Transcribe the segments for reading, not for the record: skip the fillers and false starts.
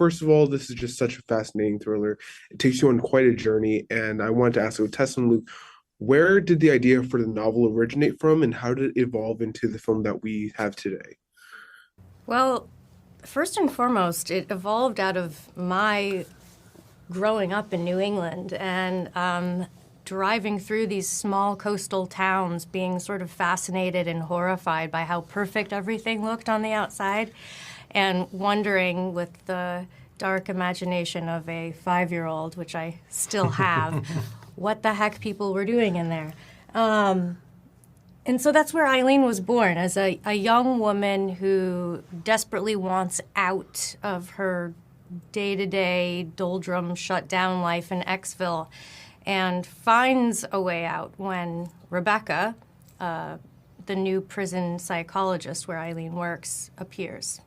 first of all, this is just such a fascinating thriller. It takes you on quite a journey, and I wanted to ask, with Tess and Luke, where did the idea for the novel originate from, and how did it evolve into the film that we have today? Well, first and foremost, it evolved out of my growing up in New England and driving through these small coastal towns, being sort of fascinated and horrified by how perfect everything looked on the outside, and wondering with the dark imagination of a 5-year-old, which I still have, what the heck people were doing in there. And so that's where Eileen was born, as a young woman who desperately wants out of her day-to-day doldrum shut-down life in Xville, and finds a way out when Rebecca, the new prison psychologist where Eileen works, appears.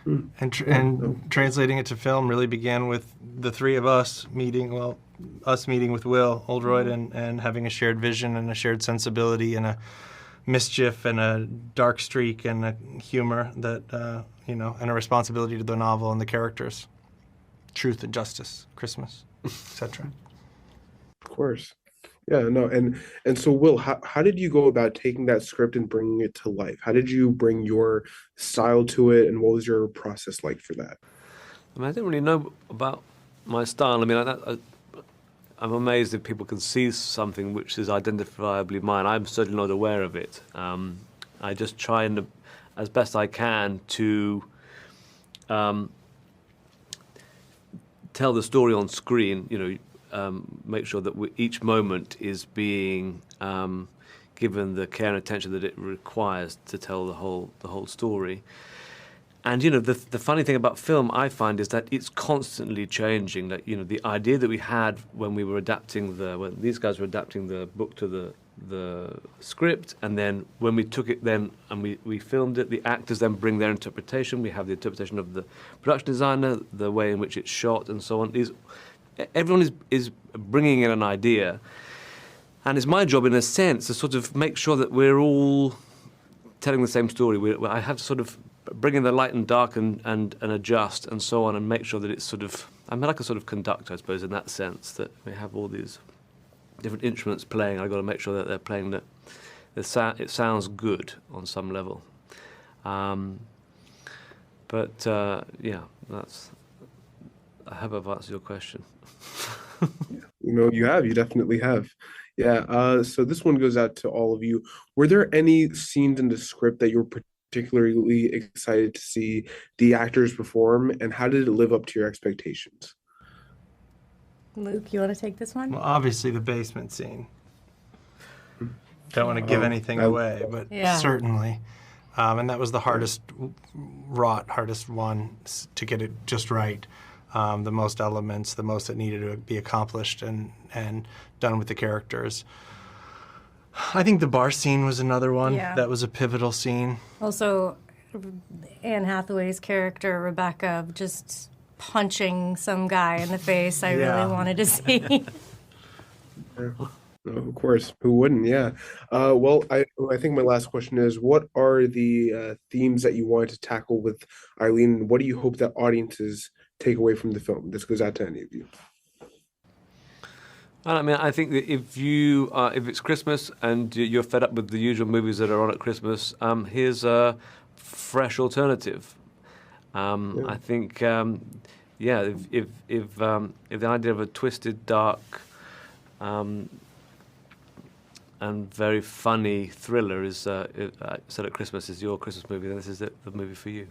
And translating it to film really began with the three of us meeting with Will Oldroyd and having a shared vision and a shared sensibility and a mischief and a dark streak and a humor that, and a responsibility to the novel and the characters. Truth and justice, Christmas, etc. Of course. Yeah, no, and so Will, how did you go about taking that script and bringing it to life? How did you bring your style to it, and what was your process like for that? I mean, I don't really know about my style. I mean, I'm amazed if people can see something which is identifiably mine. I'm certainly not aware of it. I just try and, as best I can, to tell the story on screen, make sure that each moment is being given the care and attention that it requires to tell the whole story. And the funny thing about film, I find, is that it's constantly changing. That the idea that we had when we were when these guys were adapting the book to the script, and then when we took it then and we filmed it, the actors then bring their interpretation. We have the interpretation of the production designer, the way in which it's shot, and so on. Everyone is bringing in an idea, and it's my job, in a sense, to sort of make sure that we're all telling the same story. I have to sort of bring in the light and dark and adjust and so on, and make sure that it's sort of, I'm like a sort of conductor, I suppose, in that sense, that we have all these different instruments playing. I've got to make sure that they're playing that it sounds good on some level. I hope I've answered your question. You definitely have. Yeah, so this one goes out to all of you. Were there any scenes in the script that you were particularly excited to see the actors perform, and how did it live up to your expectations? Luke, you want to take this one? Well, obviously the basement scene. Don't want to give anything away, but certainly. And that was the hardest one to get it just right. The most elements, the most that needed to be accomplished and done with the characters. I think the bar scene was another one. Yeah. That was a pivotal scene. Also, Anne Hathaway's character, Rebecca, just punching some guy in the face, I really wanted to see. Of course, who wouldn't? Yeah. Well, I think my last question is, what are the themes that you wanted to tackle with Eileen? What do you hope that audiences take away from the film? This goes out to any of you. I mean, I think that if it's Christmas and you're fed up with the usual movies that are on at Christmas, here's a fresh alternative. I think, if the idea of a twisted, dark, and very funny thriller is set at Christmas is your Christmas movie, then this is the movie for you.